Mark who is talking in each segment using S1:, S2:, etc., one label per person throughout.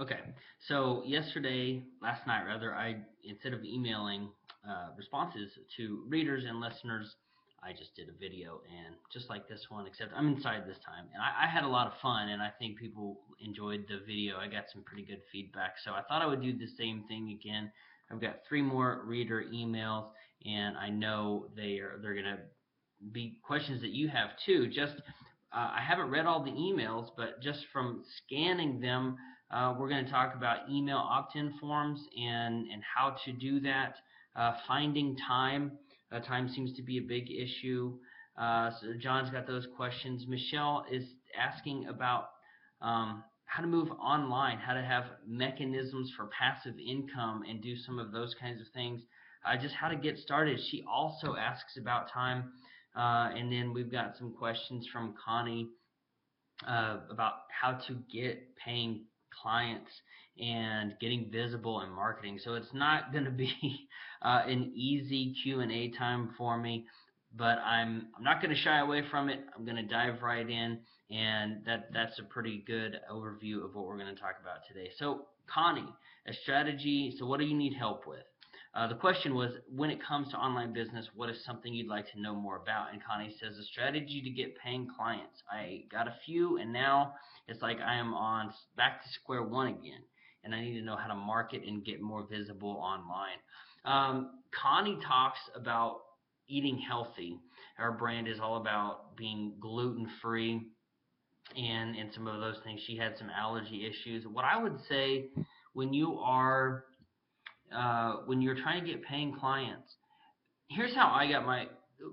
S1: Okay, so last night rather, instead of emailing responses to readers and listeners, I just did a video, and just like this one, except I'm inside this time, and I had a lot of fun, and I think people enjoyed the video. I got some pretty good feedback, so I thought I would do the same thing again. I've got three more reader emails, and I know they're gonna be questions that you have too. I haven't read all the emails, but just from scanning them, we're going to talk about email opt-in forms and how to do that. Finding time. Time seems to be a big issue. So John's got those questions. Michelle is asking about how to move online, how to have mechanisms for passive income and do some of those kinds of things. Just how to get started. She also asks about time. And then we've got some questions from Connie about how to get paying clients and getting visible in marketing. So it's not going to be an easy Q&A time for me, but I'm not going to shy away from it. I'm going to dive right in, and that's a pretty good overview of what we're going to talk about today. So Connie, a strategy. So what do you need help with? The question was, when it comes to online business, what is something you'd like to know more about? And Connie says, a strategy to get paying clients. I got a few, and now it's like I am on back to square one again, and I need to know how to market and get more visible online. Connie talks about eating healthy. Our brand is all about being gluten-free and some of those things. She had some allergy issues. What I would say when you are when you're trying to get paying clients, here's how I got my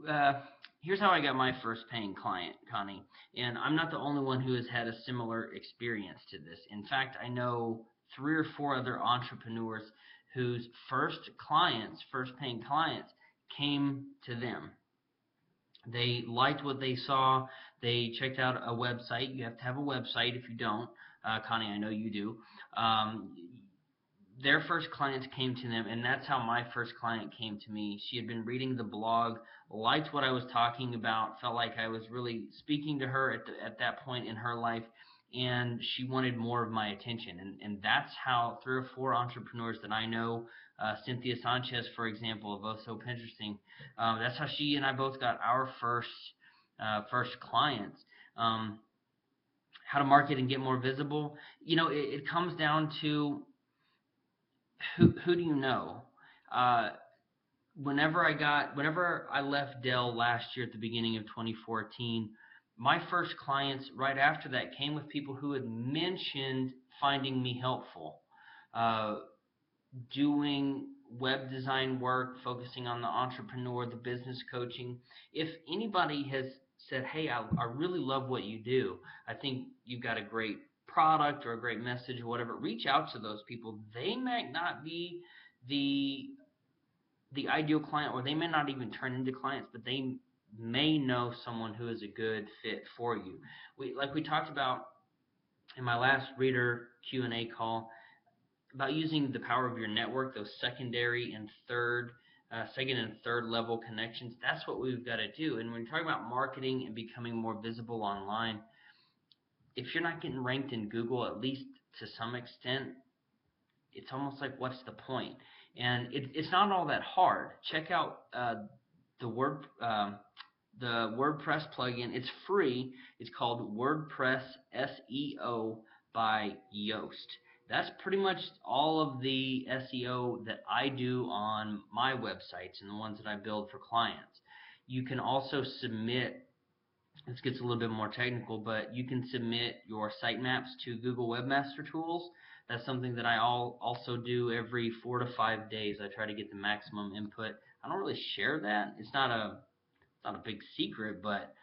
S1: uh, here's how I got my first paying client, Connie. And I'm not the only one who has had a similar experience to this. In fact, I know three or four other entrepreneurs whose first paying clients, came to them. They liked what they saw. They checked out a website. You have to have a website. If you don't, Connie, I know you do. Um, their first clients came to them, and that's how my first client came to me. She had been reading the blog, liked what I was talking about, felt like I was really speaking to her at that point in her life, and she wanted more of my attention. And that's how three or four entrepreneurs that I know, Cynthia Sanchez, for example, of Oh So Pinteresting, that's how she and I both got our first clients. Um, how to market and get more visible. It comes down to who do you know? Uh, whenever I left Dell last year at the beginning of 2014, my first clients right after that came with people who had mentioned finding me helpful, uh, doing web design work, focusing on the entrepreneur, the business coaching. If anybody has said, hey, I really love what you do, I think you've got a great product or a great message or whatever, reach out to those people. They might not be the the ideal client, or they may not even turn into clients, but they may know someone who is a good fit for you. We talked about in my last reader Q&A call about using the power of your network, those second and third level connections. That's what we've got to do. And when we're talking about marketing and becoming more visible online, if you're not getting ranked in Google, at least to some extent, it's almost like, what's the point? And it's not all that hard. Check out the word the WordPress plugin. It's free. It's called WordPress SEO by Yoast. That's pretty much all of the SEO that I do on my websites and the ones that I build for clients. You can also submit, this gets a little bit more technical, but you can submit your sitemaps to Google Webmaster Tools. That's something that I also do every 4 to 5 days. I try to get the maximum input. I don't really share that. It's not a big secret, but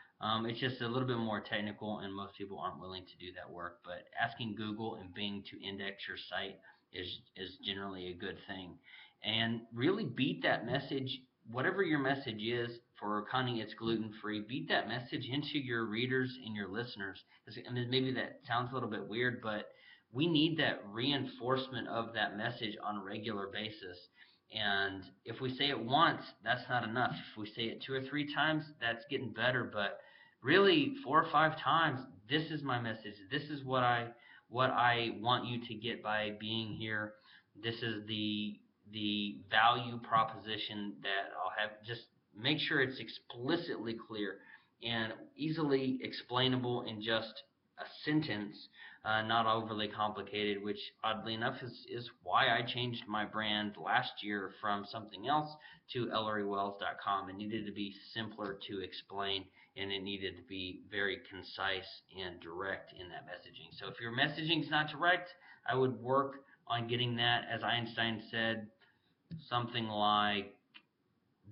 S1: it's just a little bit more technical, and most people aren't willing to do that work. But asking Google and Bing to index your site is generally a good thing. And really beat that message, whatever your message is. For Connie, it's gluten-free. Beat that message into your readers and your listeners. And maybe that sounds a little bit weird, but we need that reinforcement of that message on a regular basis. And if we say it once, that's not enough. If we say it 2 or 3 times, that's getting better. But really, 4 or 5 times, this is my message. This is what what I want you to get by being here. This is the value proposition that I'll have. Just make sure it's explicitly clear and easily explainable in just a sentence, not overly complicated, which oddly enough is why I changed my brand last year from something else to ElloryWells.com. It needed to be simpler to explain, and it needed to be very concise and direct in that messaging. So if your messaging is not direct, I would work on getting that, as Einstein said, something like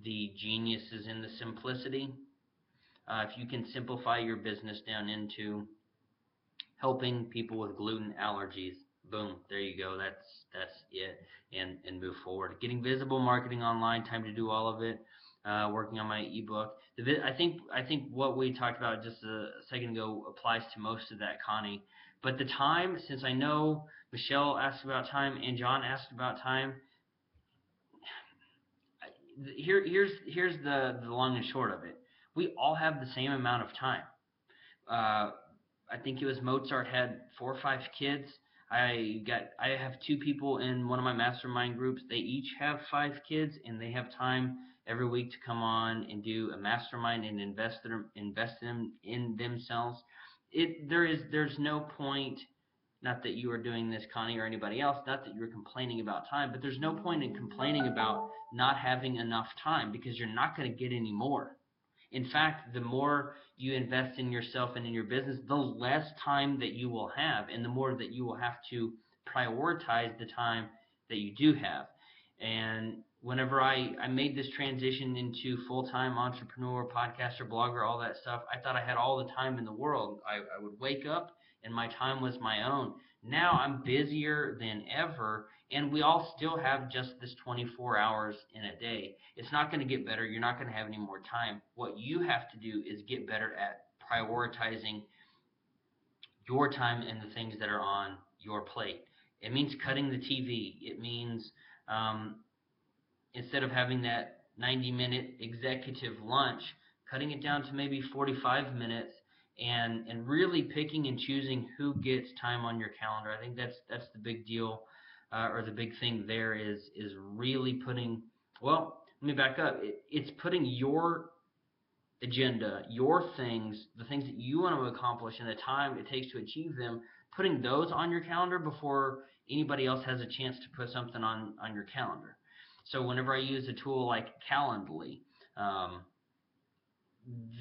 S1: the genius is in the simplicity. If you can simplify your business down into helping people with gluten allergies, boom, there you go. That's it, and move forward. Getting visible, marketing online, time to do all of it. Working on my ebook. I think what we talked about just a second ago applies to most of that, Connie. But the time, since I know Michelle asked about time and John asked about time, here's the long and short of it. We all have the same amount of time. I think it was Mozart had 4 or 5 kids. I have 2 people in one of my mastermind groups. They each have 5 kids, and they have time every week to come on and do a mastermind and invest them in themselves. There's no point. Not that you are doing this, Connie, or anybody else. Not that you're complaining about time, but there's no point in complaining about not having enough time, because you're not going to get any more. In fact, the more you invest in yourself and in your business, the less time that you will have, and the more that you will have to prioritize the time that you do have. And whenever I made this transition into full-time entrepreneur, podcaster, blogger, all that stuff, I thought I had all the time in the world. I would wake up and my time was my own. Now I'm busier than ever, and we all still have just this 24 hours in a day. It's not going to get better. You're not going to have any more time. What you have to do is get better at prioritizing your time and the things that are on your plate. It means cutting the TV. It means instead of having that 90-minute executive lunch, cutting it down to maybe 45 minutes and really picking and choosing who gets time on your calendar. I think that's the big deal, or the big thing there is really putting, well, let me back up. It's putting your agenda, your things, the things that you want to accomplish and the time it takes to achieve them, putting those on your calendar before anybody else has a chance to put something on your calendar. So whenever I use a tool like Calendly,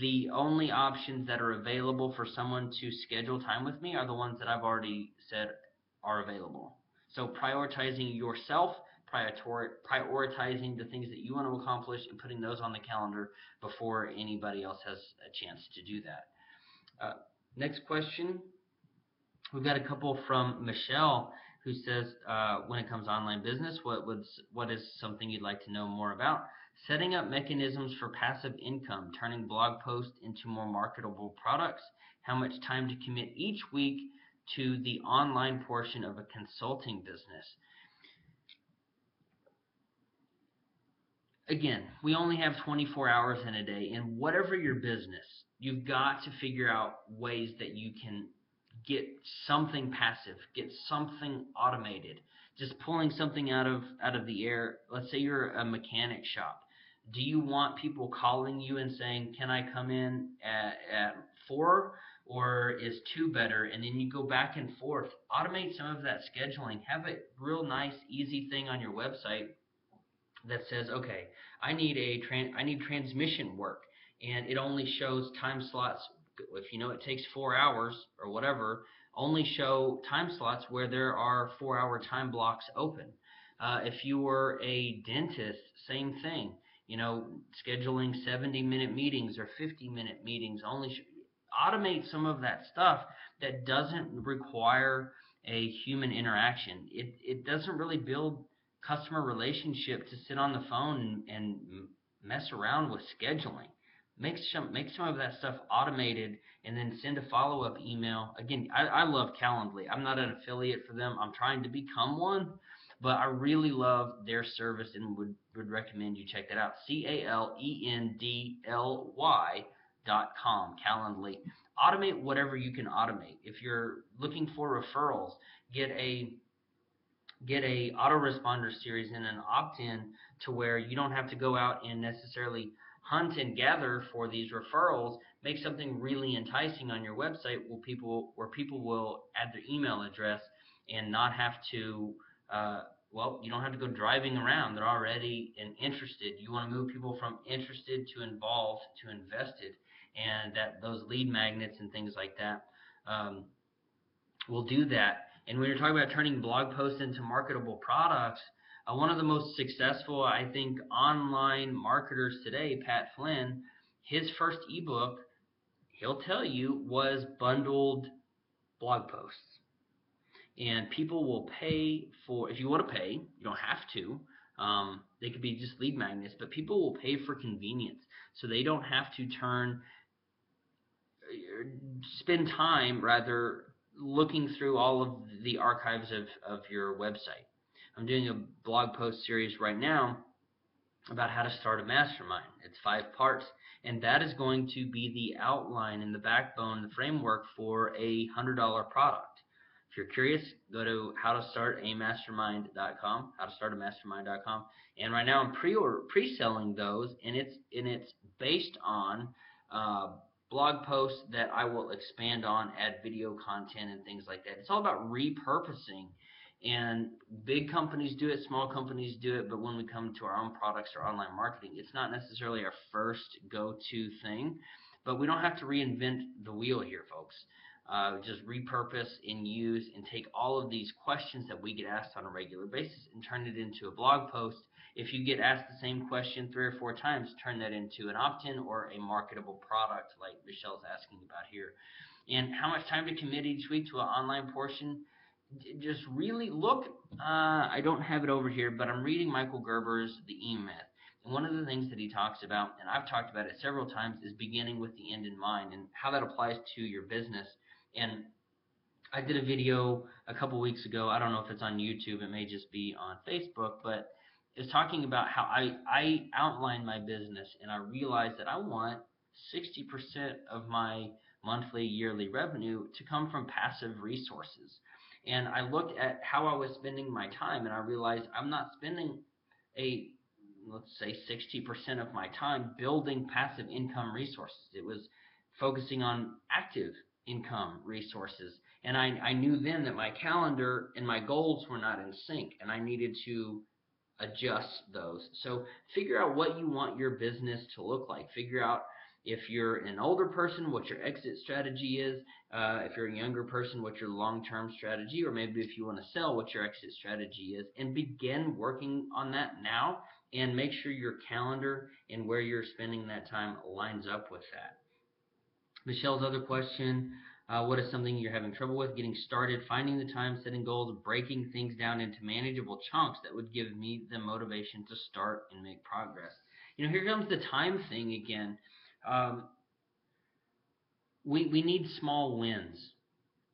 S1: the only options that are available for someone to schedule time with me are the ones that I've already said are available. So prioritizing yourself, prioritizing the things that you want to accomplish, and putting those on the calendar before anybody else has a chance to do that. Next question. We've got a couple from Michelle, who says, when it comes to online business, what is something you'd like to know more about? Setting up mechanisms for passive income, turning blog posts into more marketable products, how much time to commit each week to the online portion of a consulting business. Again, we only have 24 hours in a day, and whatever your business, you've got to figure out ways that you can get something passive, get something automated, just pulling something out of the air. Let's say you're a mechanic shop. Do you want people calling you and saying, can I come in at 4, or is 2 better? And then you go back and forth. Automate some of that scheduling. Have a real nice, easy thing on your website that says, okay, I need transmission work, and it only shows time slots. If you know it takes 4 hours or whatever, only show time slots where there are 4-hour time blocks open. If you were a dentist, same thing. Scheduling 70-minute meetings or 50-minute meetings. Automate some of that stuff that doesn't require a human interaction. It doesn't really build customer relationship to sit on the phone and mess around with scheduling. Make some of that stuff automated, and then send a follow-up email. Again, I love Calendly. I'm not an affiliate for them. I'm trying to become one, but I really love their service and would recommend you check that out. CALENDLY.com, Calendly. automate whatever you can automate. If you're looking for referrals, get a autoresponder series and an opt-in to where you don't have to go out and necessarily hunt and gather for these referrals. Make something really enticing on your website where people will add their email address and not have to you don't have to go driving around. They're already interested. You want to move people from interested to involved to invested, and that those lead magnets and things like that will do that. And when you're talking about turning blog posts into marketable products, one of the most successful, I think, online marketers today, Pat Flynn, his first ebook, he'll tell you, was bundled blog posts. And people will pay for, if you want to pay, you don't have to. They could be just lead magnets, but people will pay for convenience. So they don't have to spend time rather looking through all of the archives of your website. I'm doing a blog post series right now about how to start a mastermind. It's 5 parts, and that is going to be the outline and the backbone, the framework for a $100 product. If you're curious, go to howtostartamastermind.com, howtostartamastermind.com, and right now I'm pre-selling those, and it's based on blog posts that I will expand on, add video content and things like that. It's all about repurposing, and big companies do it, small companies do it, but when we come to our own products or online marketing, it's not necessarily our first go-to thing, but we don't have to reinvent the wheel here, folks. Just repurpose and use and take all of these questions that we get asked on a regular basis and turn it into a blog post. If you get asked the same question 3 or 4 times, turn that into an opt-in or a marketable product like Michelle's asking about here. And how much time to commit each week to an online portion? Just really look. I don't have it over here, but I'm reading Michael Gerber's The E-Myth. And one of the things that he talks about, and I've talked about it several times, is beginning with the end in mind and how that applies to your business. And I did a video a couple weeks ago. I don't know if it's on YouTube. It may just be on Facebook, but it's talking about how I outlined my business, and I realized that I want 60% of my monthly, yearly revenue to come from passive resources. And I looked at how I was spending my time, and I realized I'm not spending let's say 60% of my time building passive income resources. It was focusing on active income resources. And I knew then that my calendar and my goals were not in sync, and I needed to adjust those. So figure out what you want your business to look like. Figure out, if you're an older person, what your exit strategy is. If you're a younger person, what your long-term strategy, or maybe if you want to sell, what your exit strategy is, and begin working on that now, and make sure your calendar and where you're spending that time lines up with that. Michelle's other question, what is something you're having trouble with? Getting started, finding the time, setting goals, breaking things down into manageable chunks that would give me the motivation to start and make progress. Here comes the time thing again. We need small wins.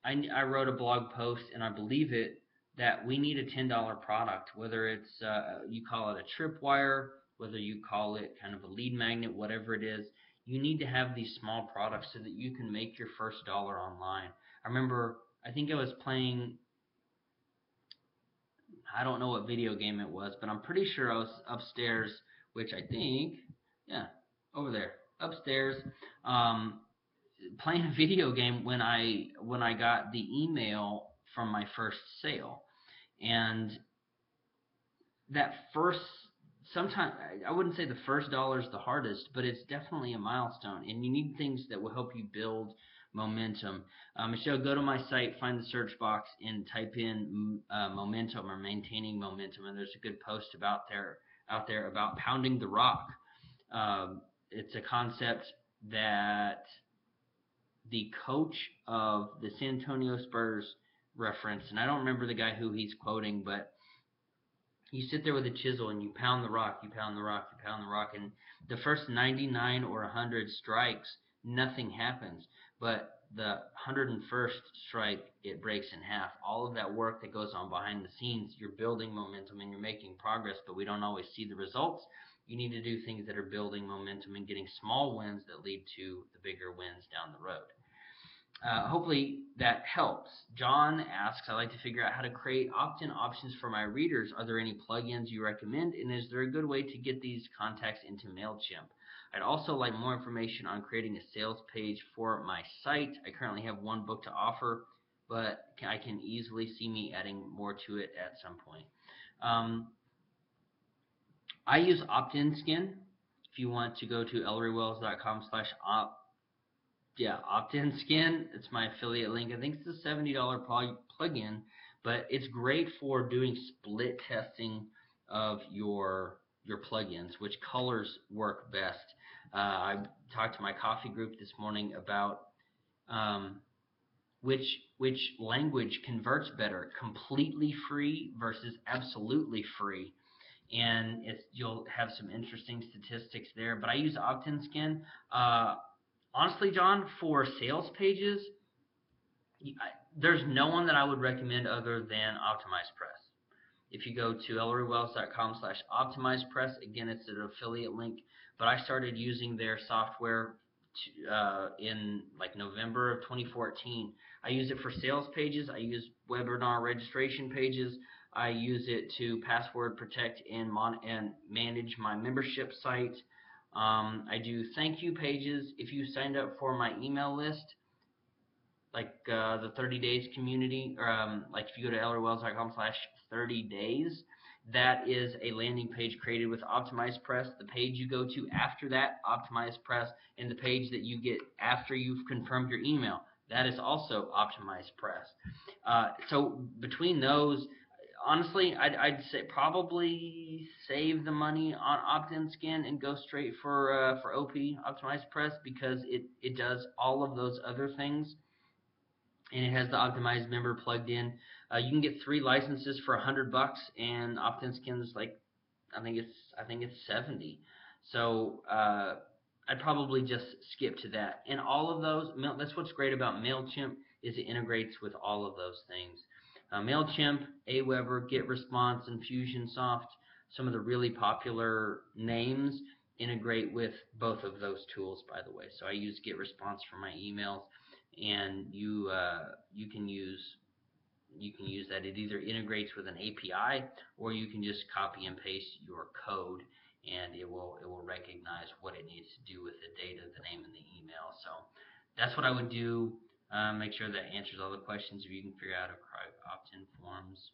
S1: I wrote a blog post, and I believe it, that we need a $10 product, whether it's you call it a tripwire, whether you call it kind of a lead magnet, whatever it is. You need to have these small products so that you can make your first dollar online. I remember, I think I was playing, I don't know what video game it was, but I'm pretty sure I was upstairs, which I think, yeah, over there, upstairs, playing a video game when I got the email from my first sale. And that first, sometimes, I wouldn't say the first dollar is the hardest, but it's definitely a milestone, and you need things that will help you build momentum. Michelle, go to my site, find the search box, and type in momentum or maintaining momentum, and there's a good post out there about pounding the rock. It's a concept that the coach of the San Antonio Spurs referenced, and I don't remember the guy who he's quoting, but you sit there with a chisel and you pound the rock, you pound the rock, you pound the rock, and the first 99 or 100 strikes, nothing happens. But the 101st strike, it breaks in half. All of that work that goes on behind the scenes, you're building momentum and you're making progress, but we don't always see the results. You need to do things that are building momentum and getting small wins that lead to the bigger wins down the road. hopefully that helps. John asks, I like to figure out how to create opt-in options for my readers. Are there any plugins you recommend? And is there a good way to get these contacts into MailChimp? I'd also like more information on creating a sales page for my site. I currently have one book to offer, but I can easily see me adding more to it at some point. Um, I use opt-in skin. If you want to go to ellorywells.com/opt opt-in skin. It's my affiliate link. I think it's a $70 plugin, but it's great for doing split testing of your plugins, which colors work best. I talked to my coffee group this morning about um, which language converts better, completely free versus absolutely free. And you'll have some interesting statistics there. But I use opt-in skin. Honestly, John, for sales pages, there's no one that I would recommend other than OptimizePress. If you go to ellorywells.com/optimizepress, again, it's an affiliate link, but I started using their software in like November of 2014. I use it for sales pages. I use webinar registration pages. I use it to password protect and manage my membership site. I do thank you pages. If you signed up for my email list, like the 30 days community, or like if you go to ellorywells.com/30 days, that is a landing page created with OptimizePress. The page you go to after that, OptimizePress, and the page that you get after you've confirmed your email, that is also OptimizePress. So between those, honestly, I'd say probably save the money on opt-in skin and go straight for OP OptimizePress, because it does all of those other things, and it has the optimized member plugged in. You can get 3 licenses for $100, and opt-in skin's like I think it's 70. So I'd probably just skip to that. And all of those, that's what's great about MailChimp, is it integrates with all of those things. MailChimp, Aweber, GetResponse, Infusionsoft, some of the really popular names integrate with both of those tools, by the way. So I use GetResponse for my emails, and you can use that. It either integrates with an API, or you can just copy and paste your code, and it will recognize what it needs to do with the data, the name, and the email. So that's what I would do. Make sure that answers all the questions. If you can figure out opt-in forms.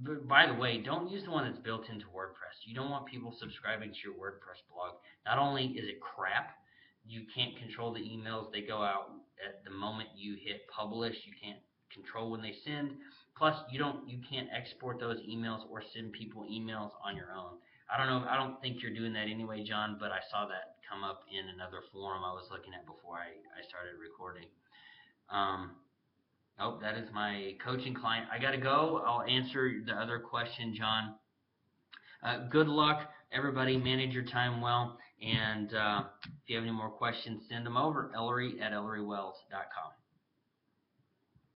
S1: But by the way, don't use the one that's built into WordPress. You don't want people subscribing to your WordPress blog. Not only is it crap, you can't control the emails. They go out at the moment you hit publish. You can't control when they send. Plus, you can't export those emails or send people emails on your own. I don't think you're doing that anyway, John, but I saw that come up in another forum I was looking at before I started recording. Oh, that is my coaching client. I got to go. I'll answer the other question, John. Good luck, everybody. Manage your time well. And if you have any more questions, send them over. Ellory at ellorywells.com.